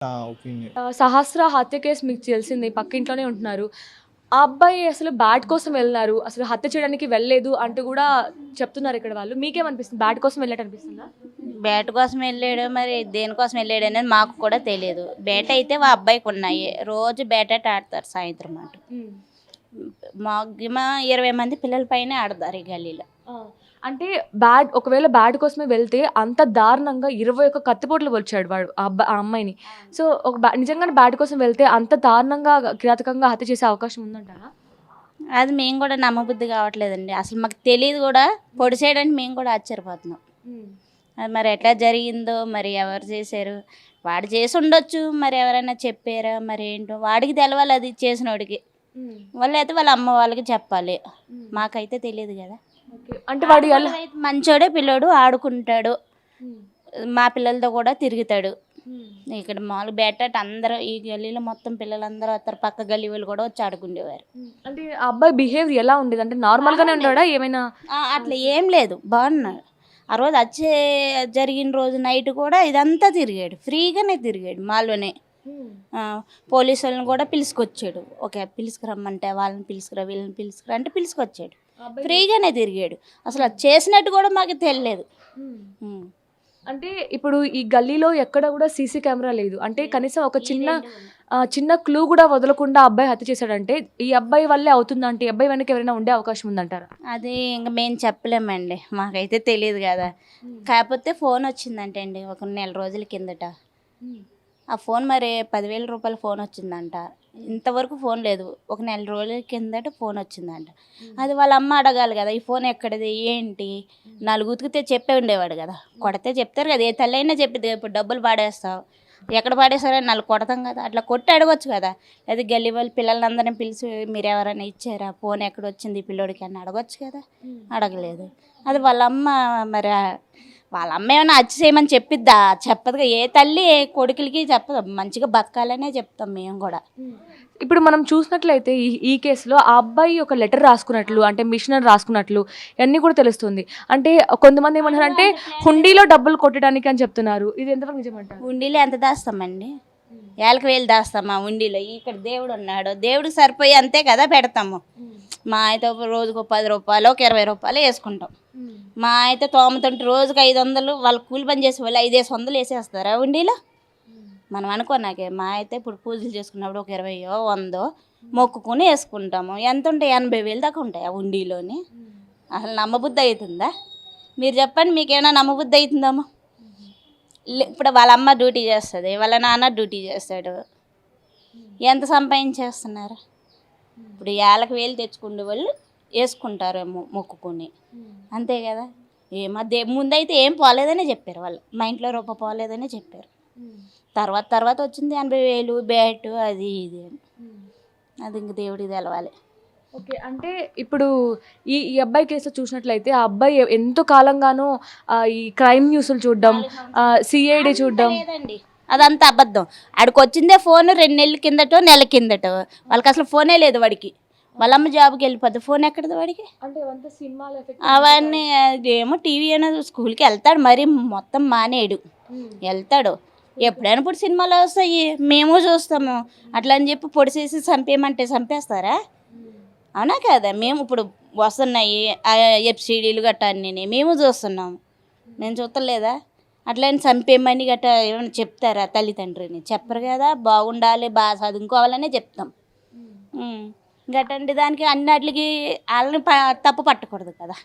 నా ఒపీనియన్. సహస్ర హత్య కేసు మీకు తెలిసిందే. పక్కింట్లోనే ఉంటున్నారు. ఆ అబ్బాయి అసలు బ్యాట్ కోసం వెళ్లారు. అసలు హత్య చేయడానికి వెళ్ళలేదు అంటూ గూడా చెప్తున్నారు ఇక్కడ వాళ్ళు. మీకేమనిపిస్తుంది? బ్యాట్ కోసం వెళ్ళినట్టు అనిపిస్తుందా? బ్యాట్ కోసం వెళ్ళాడు, మరి దేనికోసం వెళ్ళాడు అనేది మాకు కూడా తెలియదు. బ్యాట్ అయితే ఆ అబ్బాయికి ఉన్నాయి, రోజు బ్యాట్ ఆట ఆడతారు సాయంత్రం అటు. హ్మ్. మాక్సిమం 20 మంది పిల్లల పైన ఆడతారు ఈ గల్లీలో. ఆ! అంటే ఒకవేళ బ్యాట్ కోసమే వెళ్తే అంత దారుణంగా 21 కత్తిపోట్లు పొడిచాడు వాడు ఆ అమ్మాయిని. సో, నిజంగానే బ్యాట్ కోసం వెళ్తే అంత దారుణంగా కిరాతకంగా హత్య చేసే అవకాశం ఉందంటారా? అది మేము కూడా నమ్మబుద్ధి కావట్లేదండి. అసలు మాకు తెలియదు కూడా, పొడిసేయడానికి మేము కూడా ఆశ్చర్యపోతున్నాం. అది మరి ఎట్లా జరిగిందో, మరి ఎవరు చేశారు? వాడు చేసి ఉండొచ్చు, మరి ఎవరైనా చెప్పారా, మరి ఏంటో వాడికి తెలవాలి, అది చేసినోడికి. వాళ్ళైతే వాళ్ళ అమ్మ వాళ్ళకి చెప్పాలి, మాకైతే తెలియదు కదా. ఓకే. అంటే వాడు ఎలా మంచోడే పిల్లోడు, ఆడుకుంటాడు, మా పిల్లలతో కూడా తిరుగుతాడు. ఇక్కడ మామూలు బేటాట అందరూ ఈ గల్లీలో మొత్తం పిల్లలందరూ వస్తారు, పక్క గల్లీ వాళ్ళు కూడా వచ్చి ఆడుకునేవారు. అంటే ఆ అబ్బాయి బిహేవియర్ ఎలా ఉండేది? అంటే నార్మల్‌గానే ఉండేవాడా? ఏమైనా అట్లా ఏం లేదు, బాగున్నాడు. ఆ రోజు జరిగిన రోజు నైట్ కూడా ఇదంతా తిరిగాడు, ఫ్రీగానే తిరిగాడు మాలోనే. పోలీసు వాళ్ళని కూడా పిలుచుకొచ్చాడు. ఓకే, పిలుచుకురమ్మంటే వాళ్ళని పిలుచుకురా, వీళ్ళని పిలుచుకురా అంటే పిలుచుకొచ్చాడు. ఫ్రీగానే తిరిగాడు. అసలు అది చేసినట్టు కూడా మాకు తెలియలేదు. అంటే ఇప్పుడు ఈ గల్లీలో ఎక్కడ కూడా సీసీ కెమెరా లేదు. అంటే కనీసం ఒక చిన్న క్లూ కూడా వదలకుండా అబ్బాయి హత్య చేశాడంటే ఈ అబ్బాయి వల్లే అవుతుందంటే ఈ అబ్బాయి వెనక ఎవరైనా ఉండే అవకాశం ఉందంటారా? అది ఇంకా మేము చెప్పలేమండి, మాకైతే తెలియదు కదా. కాకపోతే ఫోన్ వచ్చిందంటే అండి ఒక నెల రోజుల కిందట. ఆ ఫోన్ మరి 10,000 రూపాయల ఫోన్ వచ్చిందంట. ఇంతవరకు ఫోన్ లేదు, ఒక నెల రోజుల కిందట ఫోన్ వచ్చిందంట. అది వాళ్ళ అమ్మ అడగాలి కదా, ఈ ఫోన్ ఎక్కడిది ఏంటి, నలుగుతికితే చెప్పే ఉండేవాడు కదా. కొడితే చెప్తారు కదా, ఏ తల్లి అయినా చెప్పిద్ది. ఇప్పుడు డబ్బులు పాడేస్తావు, ఎక్కడ పాడేస్తారని నాలుగు కొడతాం కదా, అట్లా కొట్టి అడగొచ్చు కదా. అది గల్లీ వాళ్ళు పిల్లలందరినీ పిలిచి మీరు ఎవరైనా ఇచ్చారా, ఫోన్ ఎక్కడ వచ్చింది ఈ పిల్లోడికి అని అడగొచ్చు కదా. అడగలేదు. అది వాళ్ళ అమ్మ మరి వాళ్ళ అమ్మ ఏమైనా హత్య చేయమని చెప్పిద్దా? చెప్పదుగా. ఏ తల్లి ఏ కొడుకులకి చెప్పదు, మంచిగా బతకాలనే చెప్తాం మేము కూడా. ఇప్పుడు మనం చూసినట్లయితే ఈ కేసులో ఆ అబ్బాయి ఒక లెటర్ రాసుకున్నట్లు, అంటే మిషనరీ రాసుకున్నట్లు ఇవన్నీ కూడా తెలుస్తుంది. అంటే కొంతమంది ఏమంటారంటే హుండీలో డబ్బులు కొట్టడానికి అని చెప్తున్నారు. ఇది ఎంతవరకు నిజమంటారు? హుండీలో ఎంత దాస్తామండి? 1,000 దాస్తామా హుండీలో? ఇక్కడ దేవుడు ఉన్నాడు, దేవుడికి సరిపోయి అంతే కదా పెడతాము. మా అయితే రోజుకు 10 రూపాయలు, ఒక 20 రూపాయలు వేసుకుంటాం. మా అయితే తోముతుంటే రోజుకు 500, వాళ్ళు కూలి పని చేసే వాళ్ళు 500 వేసేస్తారా హుండీలో? మనం అనుకోనాకే. మా అయితే ఇప్పుడు పూజలు చేసుకున్నప్పుడు ఒక 20 100 మొక్కుకుని వేసుకుంటాము. ఎంత ఉంటాయి? 80,000 దాకా ఉంటాయి ఆ హుండీలోని. అసలు నమ్మబుద్ధి అవుతుందా? మీరు చెప్పండి, మీకేమైనా నమ్మబుద్ధి అవుతుందమ్మా? ఇప్పుడు వాళ్ళ అమ్మ డ్యూటీ చేస్తుంది, వాళ్ళ నాన్న డ్యూటీ చేస్తాడు, ఎంత సంపాదించేస్తున్నారు? ఇప్పుడు 1,000 తెచ్చుకునే వాళ్ళు వేసుకుంటారేమో మొక్కుకొని, అంతే కదా. ముందైతే ఏం పోలేదనే చెప్పారు వాళ్ళు, మా ఇంట్లో రూపాయి పోలేదనే చెప్పారు. తర్వాత వచ్చింది 80,000 బ్యాట్ అది ఇది అని. అది ఇంక దేవుడికి తెలవాలి. ఓకే. అంటే ఇప్పుడు ఈ అబ్బాయి కేసు చూసినట్లయితే ఆ అబ్బాయి ఎంతో కాలంగానో ఈ క్రైమ్ న్యూస్‌లు చూడడం, సీఐడీ చూడడం. లేదండి, అదంతా అబద్ధం. ఆడికి వచ్చిందే ఫోన్ 2 నెలల కిందటో నెల కిందటో. వాళ్ళకి అసలు ఫోనే లేదు వాడికి. వాళ్ళమ్మ జాబ్కి వెళ్ళిపోద్ది, ఫోన్ ఎక్కడిది వాడికి? అంటే అవంతా సినిమాల ఎఫెక్ట్. అవన్నీ ఏమో టీవీ అయినా స్కూల్కి వెళ్తాడు, మరి మొత్తం మానేడు. వెళ్తాడు ఎప్పుడైనా ఇప్పుడు సినిమాలు వస్తాయి, మేము చూస్తాము. అట్లా అని చెప్పి పొడిసేసి చంపేయమంటే చంపేస్తారా? అవునా కదా. మేము ఇప్పుడు వస్తున్నాయి ఎఫ్సీడీలు గట్టా అన్నీ మేము చూస్తున్నాము, మేము చూస్తలేదా? అట్లా అని చంపేయమని గట్టా ఏమైనా చెప్తారా తల్లిదండ్రిని? చెప్పరు కదా. బాగుండాలి, బాగా చదువుకోవాలనే చెప్తాం. గట్టండి దానికి అన్నిటికి వాళ్ళని తప్పు పట్టకూడదు కదా.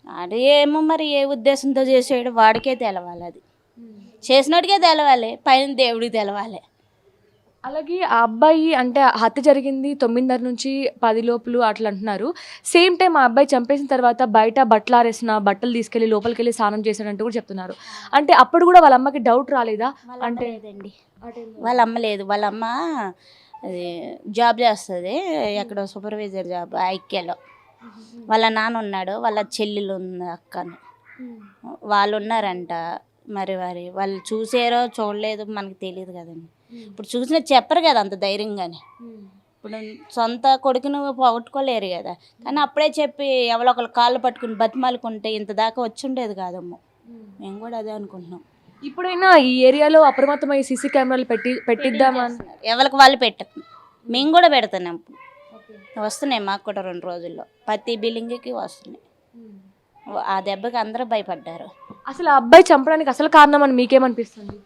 అది ఏమో మరి ఏ ఉద్దేశంతో చేసాడు వాడికే తెలవాలి, అది చేసినోడికే తెలవాలి, పైన దేవుడికి తెలవాలి. అలాగే ఆ అబ్బాయి అంటే హత్య జరిగింది 9:30 నుంచి 10 లోపులు అట్లా అంటున్నారు. సేమ్ టైం ఆ అబ్బాయి చంపేసిన తర్వాత బయట బట్టలారేసిన బట్టలు తీసుకెళ్ళి లోపలికెళ్ళి స్నానం చేశాడంటూ కూడా చెప్తున్నారు. అంటే అప్పుడు కూడా వాళ్ళ అమ్మకి డౌట్ రాలేదా? అంటే లేదండి, వాళ్ళ అమ్మ లేదు. వాళ్ళ అమ్మ అది జాబ్ చేస్తుంది, ఎక్కడో సూపర్వైజర్ జాబ్ ఐక్యలో. వాళ్ళ నాన్న ఉన్నాడు, వాళ్ళ చెల్లెలు ఉంది అక్కను, వాళ్ళు ఉన్నారంట. మరి వాళ్ళు చూసారో చూడలేదు మనకు తెలియదు కదండి. ఇప్పుడు చూసినా చెప్పరు కదా అంత ధైర్యంగానే. ఇప్పుడు సొంత కొడుకును పోగొట్టుకోలేరు కదా. కానీ అప్పుడే చెప్పి ఎవరో ఒకళ్ళు కాళ్ళు పట్టుకుని బతిమాలుకుంటే ఇంత దాకా వచ్చి ఉండేది కాదమ్మో. మేము కూడా అదే అనుకుంటున్నాం. ఇప్పుడైనా ఈ ఏరియాలో అప్రమత్తమై సీసీ కెమెరాలు పెట్టిద్దామా అని? ఎవరికి వాళ్ళు పెట్టదు, మేము కూడా పెడుతున్నాం. వస్తున్నాయి మాకు కూడా 2 రోజుల్లో ప్రతి బిల్డింగ్కి వస్తున్నాయి. ఆ దెబ్బకి అందరూ భయపడ్డారు. అసలు ఆ అబ్బాయి చంపడానికి అసలు కారణం అని మీకేమనిపిస్తుంది?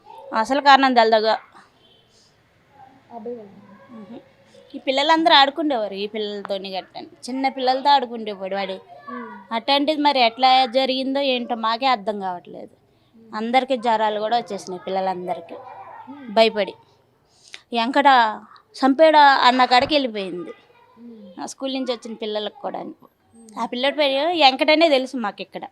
అసలు కారణం తెలదగా. ఈ పిల్లలందరూ ఆడుకుండేవారు, ఈ పిల్లలతోని గట్టని చిన్న పిల్లలతో ఆడుకుండేవాడు వాడు. అట్లాంటిది మరి ఎట్లా జరిగిందో ఏంటో మాకే అర్థం కావట్లేదు. అందరికీ జ్వరాలు కూడా వచ్చేసినాయి పిల్లలందరికీ భయపడి. వెంకట చంపేడా అన్న కాడికి వెళ్ళిపోయింది స్కూల్ నుంచి వచ్చిన పిల్లలకు కూడా. ఆ పిల్లడి పేరు వెంకటనే తెలుసు మాకు ఇక్కడ.